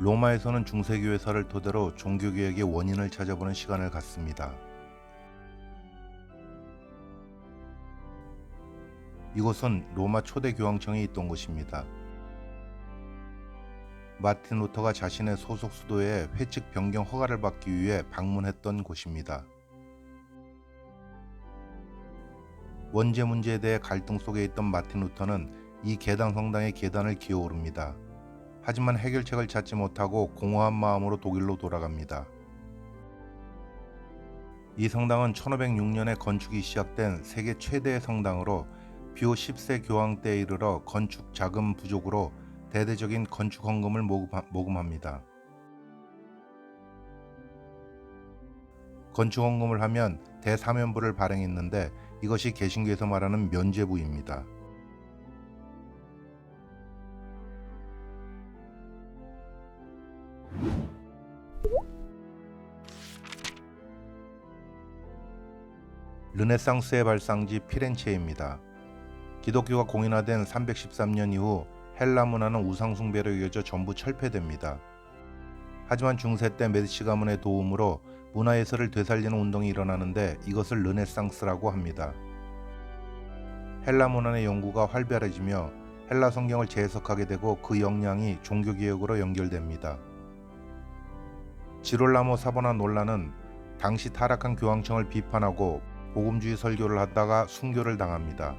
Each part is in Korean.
로마에서는 중세교회사를 토대로 종교개혁의 원인을 찾아보는 시간을 갖습니다. 이곳은 로마 초대 교황청이 있던 곳입니다. 마틴 루터가 자신의 소속 수도에 회칙 변경 허가를 받기 위해 방문했던 곳입니다. 원죄 문제에 대해 갈등 속에 있던 마틴 루터는 이 개당 성당의 계단을 기어오릅니다. 하지만 해결책을 찾지 못하고 공허한 마음으로 독일로 돌아갑니다. 이 성당은 1506년에 건축이 시작된 세계 최대의 성당으로 비오 10세 교황 때에 이르러 건축 자금 부족으로 대대적인 건축 헌금을 모금합니다. 건축 헌금을 하면 대사면부를 발행했는데 이것이 개신교에서 말하는 면죄부입니다. 르네상스의 발상지 피렌체입니다. 기독교가 공인화된 313년 이후 헬라 문화는 우상 숭배로 이어져 전부 철폐됩니다. 하지만 중세 때 메디치 가문의 도움으로 문화예술을 되살리는 운동이 일어나는데 이것을 르네상스라고 합니다. 헬라 문화의 연구가 활발해지며 헬라 성경을 재해석하게 되고 그 역량이 종교개혁으로 연결됩니다. 지롤라모 사보나 놀라는 당시 타락한 교황청을 비판하고 복음주의 설교를 하다가 순교를 당합니다.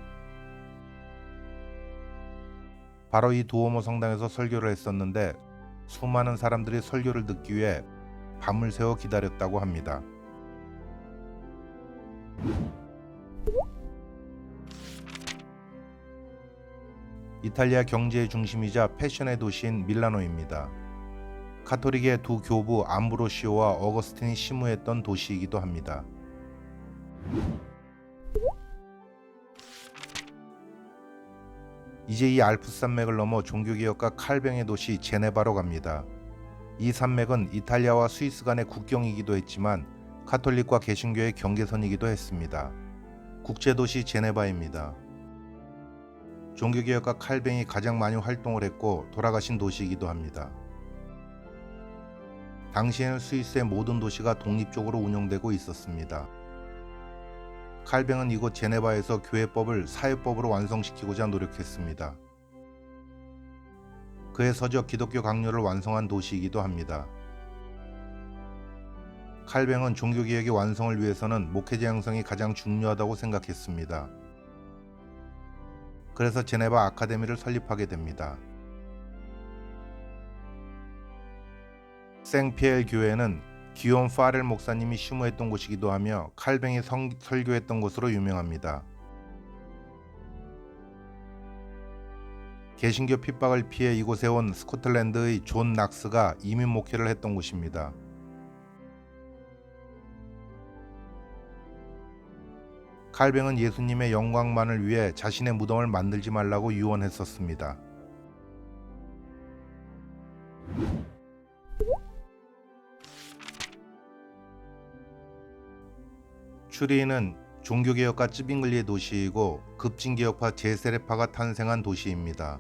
바로 이 두오모 성당에서 설교를 했었는데 수많은 사람들이 설교를 듣기 위해 밤을 새워 기다렸다고 합니다. 이탈리아 경제의 중심이자 패션의 도시인 밀라노입니다. 카톨릭의 두 교부 암브로시오와 어거스틴이 심우했던 도시이기도 합니다. 이제 이 알프스 산맥을 넘어 종교개혁가 칼뱅의 도시 제네바로 갑니다. 이 산맥은 이탈리아와 스위스 간의 국경이기도 했지만 카톨릭과 개신교의 경계선이기도 했습니다. 국제도시 제네바입니다. 종교개혁가 칼뱅이 가장 많이 활동을 했고 돌아가신 도시이기도 합니다. 당시에는 스위스의 모든 도시가 독립적으로 운영되고 있었습니다. 칼뱅은 이곳 제네바에서 교회법을 사회법으로 완성시키고자 노력했습니다. 그의 서적 기독교 강요를 완성한 도시이기도 합니다. 칼뱅은 종교개혁의 완성을 위해서는 목회자 양성이 가장 중요하다고 생각했습니다. 그래서 제네바 아카데미를 설립하게 됩니다. 생피엘 교회는 기욤 파렐 목사님이 심우했던 곳이기도 하며 칼뱅이 설교했던 곳으로 유명합니다. 개신교 핍박을 피해 이곳에 온 스코틀랜드의 존 낙스가 이민 목회를 했던 곳입니다. 칼뱅은 예수님의 영광만을 위해 자신의 무덤을 만들지 말라고 유언했었습니다. 추리인은 종교개혁가 쯔빙글리의 도시이고 급진개혁파 제세례파가 탄생한 도시입니다.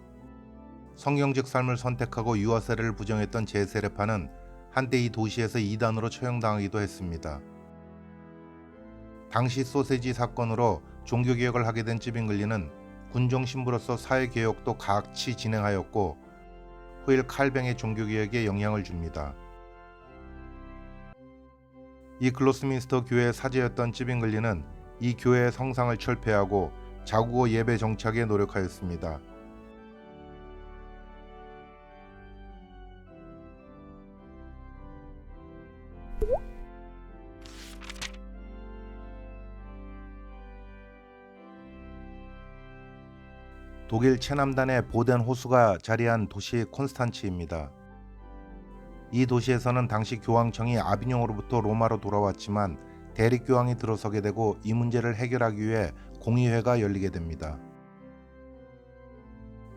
성경적 삶을 선택하고 유아 세례를 부정했던 제세례파는 한때 이 도시에서 이단으로 처형당하기도 했습니다. 당시 소세지 사건으로 종교개혁을 하게 된 쯔빙글리는 군종 신부로서 사회개혁도 같이 진행하였고 후일 칼뱅의 종교개혁에 영향을 줍니다. 이 글로스민스터 교회의 사제였던 쯔빙글리는 이 교회의 성상을 철폐하고 자국어 예배 정착에 노력하였습니다. 독일 최남단의 보덴 호수가 자리한 도시 콘스탄츠입니다. 이 도시에서는 당시 교황청이 아비뇽으로부터 로마로 돌아왔지만 대립교황이 들어서게 되고 이 문제를 해결하기 위해 공의회가 열리게 됩니다.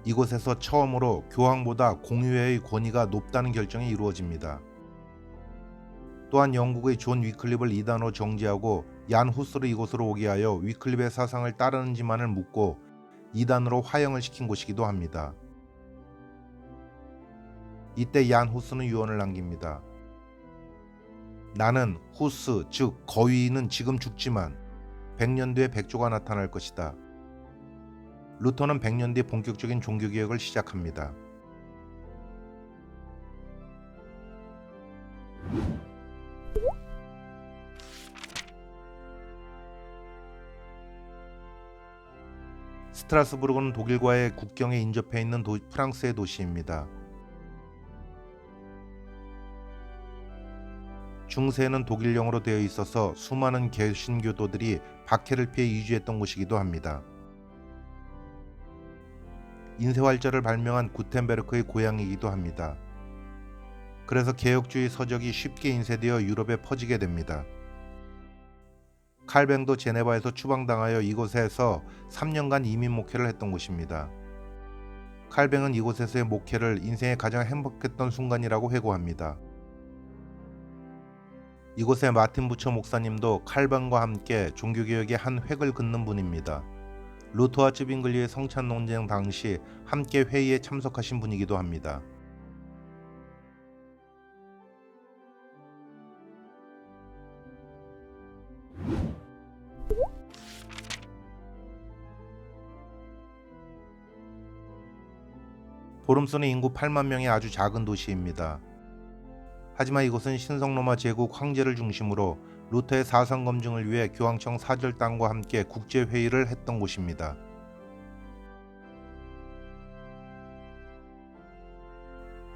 이곳에서 처음으로 교황보다 공의회의 권위가 높다는 결정이 이루어집니다. 또한 영국의 존 위클립을 이단으로 정지하고 얀 후스를 이곳으로 오게 하여 위클립의 사상을 따르는지만을 묻고 이단으로 화형을 시킨 곳이기도 합니다. 이때 얀 후스는 유언을 남깁니다. 나는 후스 즉 거위는 지금 죽지만 100년 뒤에 백조가 나타날 것이다. 루터는 100년 뒤 본격적인 종교개혁을 시작합니다. 스트라스부르크는 독일과의 국경에 인접해 있는 프랑스의 도시입니다. 중세에는 독일령으로 되어 있어서 수많은 개신교도들이 박해를 피해 이주했던 곳이기도 합니다. 인쇄활자를 발명한 구텐베르크의 고향이기도 합니다. 그래서 개혁주의 서적이 쉽게 인쇄되어 유럽에 퍼지게 됩니다. 칼뱅도 제네바에서 추방당하여 이곳에서 3년간 이민 목회를 했던 곳입니다. 칼뱅은 이곳에서의 목회를 인생의 가장 행복했던 순간이라고 회고합니다. 이곳의 마틴 부처 목사님도 칼뱅과 함께 종교개혁의 한 획을 긋는 분입니다. 루터와 쯔빙글리의 성찬 논쟁 당시 함께 회의에 참석하신 분이기도 합니다. 보름스는 인구 8만 명의 아주 작은 도시입니다. 하지만 이곳은 신성로마 제국 황제를 중심으로 루터의 사상 검증을 위해 교황청 사절단과 함께 국제회의를 했던 곳입니다.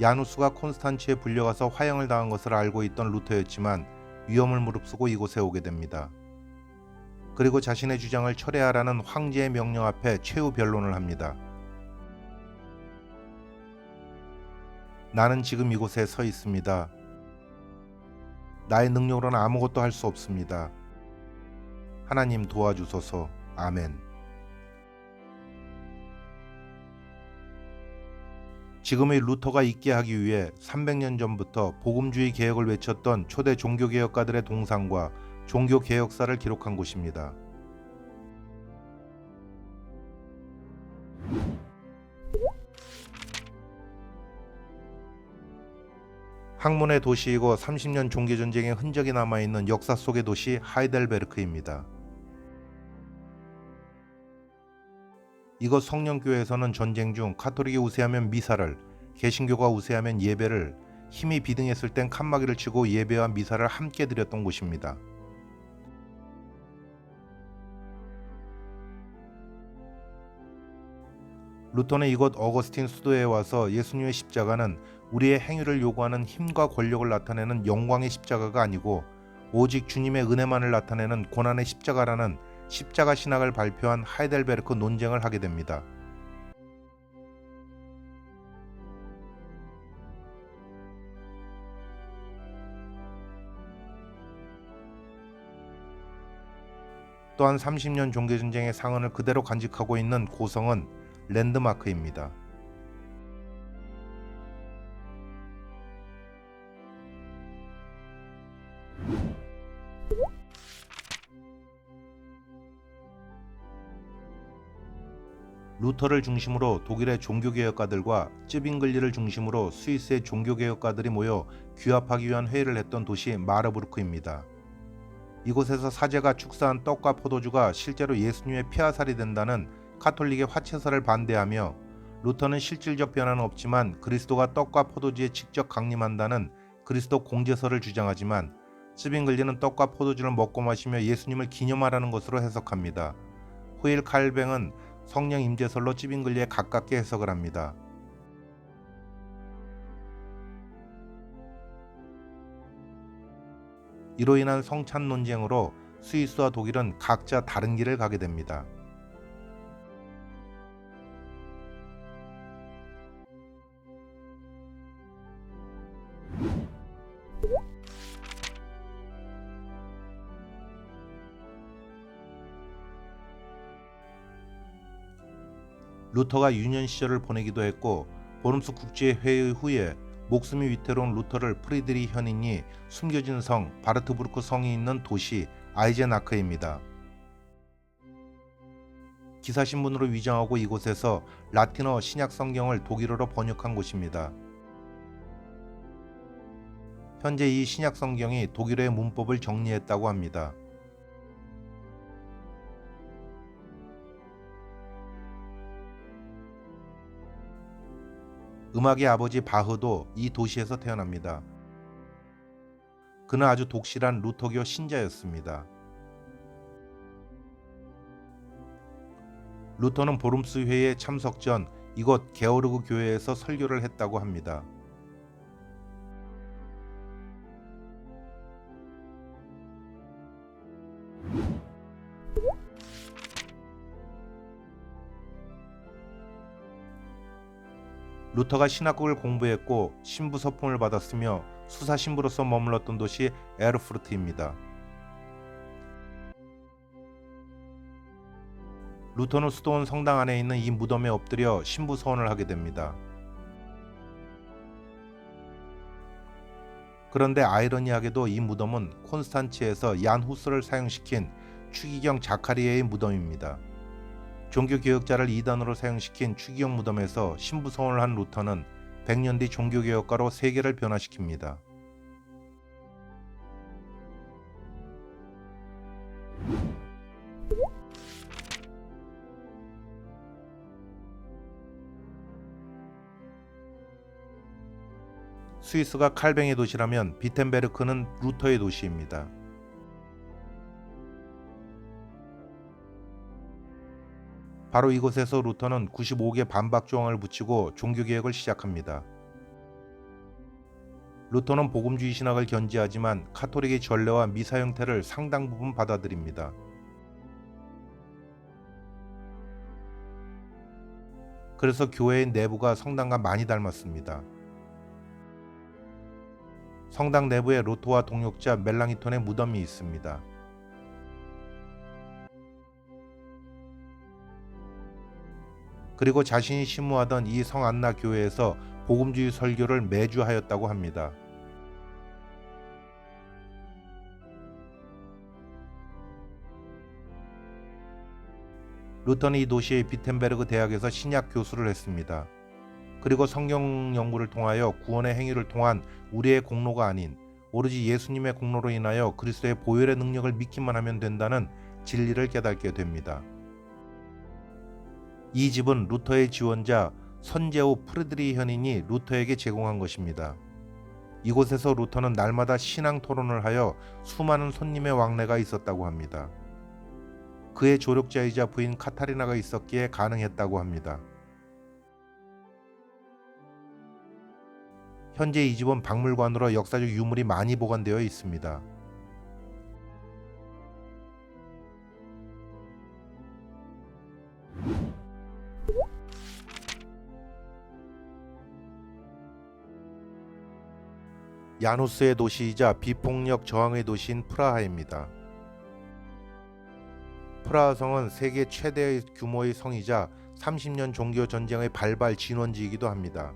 야누스가 콘스탄츠에 불려가서 화형을 당한 것을 알고 있던 루터였지만 위험을 무릅쓰고 이곳에 오게 됩니다. 그리고 자신의 주장을 철회하라는 황제의 명령 앞에 최후 변론을 합니다. 나는 지금 이곳에 서 있습니다. 나의 능력으로는 아무것도 할 수 없습니다. 하나님 도와주소서. 아멘. 지금의 루터가 있게 하기 위해 300년 전부터 복음주의 개혁을 외쳤던 초대 종교개혁가들의 동상과 종교개혁사를 기록한 곳입니다. 학문의 도시이고 30년 종교전쟁의 흔적이 남아있는 역사 속의 도시 하이델베르크입니다. 이곳 성령교회에서는 전쟁 중 가톨릭이 우세하면 미사를, 개신교가 우세하면 예배를, 힘이 비등했을 땐 칸막이를 치고 예배와 미사를 함께 드렸던 곳입니다. 루터는 이곳 어거스틴 수도에 와서 예수님의 십자가는 우리의 행위를 요구하는 힘과 권력을 나타내는 영광의 십자가가 아니고 오직 주님의 은혜만을 나타내는 고난의 십자가라는 십자가 신학을 발표한 하이델베르크 논쟁을 하게 됩니다. 또한 30년 종교전쟁의 상흔을 그대로 간직하고 있는 고성은 랜드마크입니다. 루터를 중심으로 독일의 종교개혁가들과 쯔빙글리를 중심으로 스위스의 종교개혁가들이 모여 규합하기 위한 회의를 했던 도시 마르부르크입니다. 이곳에서 사제가 축사한 떡과 포도주가 실제로 예수님의 피아살이 된다는 가톨릭의 화채설을 반대하며 루터는 실질적 변화는 없지만 그리스도가 떡과 포도주에 직접 강림한다는 그리스도 공제설을 주장하지만 쯔빙글리는 떡과 포도주를 먹고 마시며 예수님을 기념하라는 것으로 해석합니다. 후일 칼뱅은 성령 임재설로 쯔빙글리에 가깝게 해석을 합니다. 이로 인한 성찬 논쟁으로 스위스와 독일은 각자 다른 길을 가게 됩니다. 루터가 유년 시절을 보내기도 했고 보름스 국제회의 후에 목숨이 위태로운 루터를 프리드리 현인이 숨겨진 성 바르트부르크 성이 있는 도시 아이젠아크입니다. 기사신문으로 위장하고 이곳에서 라틴어 신약 성경을 독일어로 번역한 곳입니다. 현재 이 신약 성경이 독일어의 문법을 정리했다고 합니다. 음악의 아버지 바흐도 이 도시에서 태어납니다. 그는 아주 독실한 루터교 신자였습니다. 루터는 보름스 회의에 참석 전 이곳 게오르그 교회에서 설교를 했다고 합니다. 루터가 신학국을 공부했고 신부 서품을 받았으며 수사 신부로서 머물렀던 도시 에르푸르트입니다. 루터는 수도원 성당 안에 있는 이 무덤에 엎드려 신부 서원을 하게 됩니다. 그런데 아이러니하게도 이 무덤은 콘스탄츠에서 얀 후스를 사용시킨 추기경 자카리아의 무덤입니다. 종교개혁자를 이단으로 사용시킨 추기경 무덤에서 신부 서원을 한 루터는 100년 뒤 종교개혁가로 세계를 변화시킵니다. 스위스가 칼뱅의 도시라면 비텐베르크는 루터의 도시입니다. 바로 이곳에서 루터는 95개 반박 조항을 붙이고 종교개혁을 시작합니다. 루터는 복음주의 신학을 견지하지만 카톨릭의 전례와 미사 형태를 상당 부분 받아들입니다. 그래서 교회의 내부가 성당과 많이 닮았습니다. 성당 내부에 루터와 동역자 멜랑이톤의 무덤이 있습니다. 그리고 자신이 심무하던 이 성안나 교회에서 복음주의 설교를 매주 하였다고 합니다. 루터는 이 도시의 비텐베르그 대학에서 신약 교수를 했습니다. 그리고 성경 연구를 통하여 구원의 행위를 통한 우리의 공로가 아닌 오로지 예수님의 공로로 인하여 그리스도의 보혈의 능력을 믿기만 하면 된다는 진리를 깨닫게 됩니다. 이 집은 루터의 지원자 선제후 프리드리 현인이 루터에게 제공한 것입니다. 이곳에서 루터는 날마다 신앙 토론을 하여 수많은 손님의 왕래가 있었다고 합니다. 그의 조력자이자 부인 카타리나가 있었기에 가능했다고 합니다. 현재 이 집은 박물관으로 역사적 유물이 많이 보관되어 있습니다. 야누스의 도시이자 비폭력 저항의 도시인 프라하입니다. 프라하 성은 세계 최대의 규모의 성이자 30년 종교 전쟁의 발발 진원지이기도 합니다.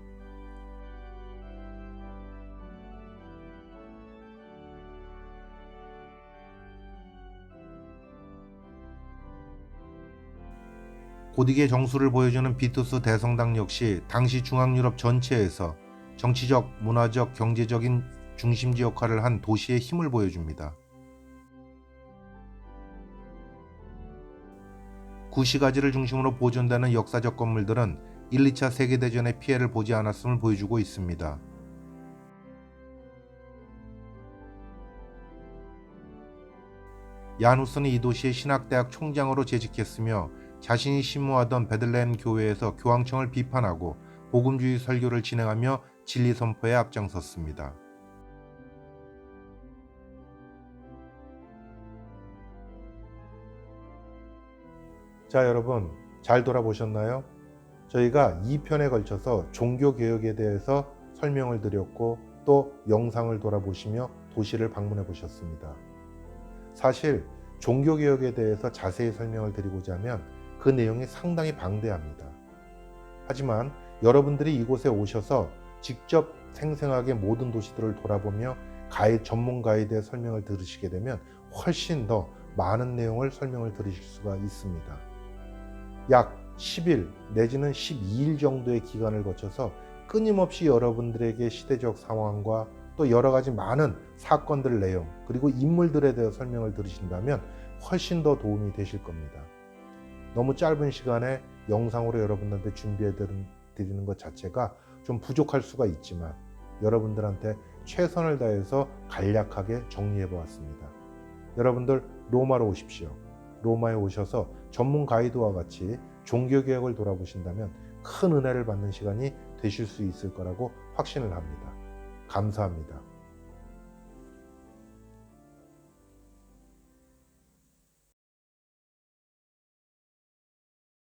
고딕의 정수를 보여주는 비투스 대성당 역시 당시 중앙유럽 전체에서 정치적, 문화적, 경제적인 중심지 역할을 한 도시의 힘을 보여줍니다. 구시가지를 중심으로 보존되는 역사적 건물들은 1, 2차 세계대전의 피해를 보지 않았음을 보여주고 있습니다. 야누스는 이 도시의 신학대학 총장으로 재직했으며 자신이 심무하던 베들레헴 교회에서 교황청을 비판하고 복음주의 설교를 진행하며 진리 선포에 앞장섰습니다. 자, 여러분 잘 돌아보셨나요? 저희가 2편에 걸쳐서 종교개혁에 대해서 설명을 드렸고 또 영상을 돌아보시며 도시를 방문해 보셨습니다. 사실 종교개혁에 대해서 자세히 설명을 드리고자 하면 그 내용이 상당히 방대합니다. 하지만 여러분들이 이곳에 오셔서 직접 생생하게 모든 도시들을 돌아보며 전문 가이드의 설명을 들으시게 되면 훨씬 더 많은 내용을 설명을 들으실 수가 있습니다. 약 10일 내지는 12일 정도의 기간을 거쳐서 끊임없이 여러분들에게 시대적 상황과 또 여러 가지 많은 사건들 내용 그리고 인물들에 대해 설명을 들으신다면 훨씬 더 도움이 되실 겁니다. 너무 짧은 시간에 영상으로 여러분들한테 준비해 드리는 것 자체가 좀 부족할 수가 있지만 여러분들한테 최선을 다해서 간략하게 정리해 보았습니다. 여러분들 로마로 오십시오. 로마에 오셔서 전문 가이드와 같이 종교개혁을 돌아보신다면 큰 은혜를 받는 시간이 되실 수 있을 거라고 확신을 합니다. 감사합니다.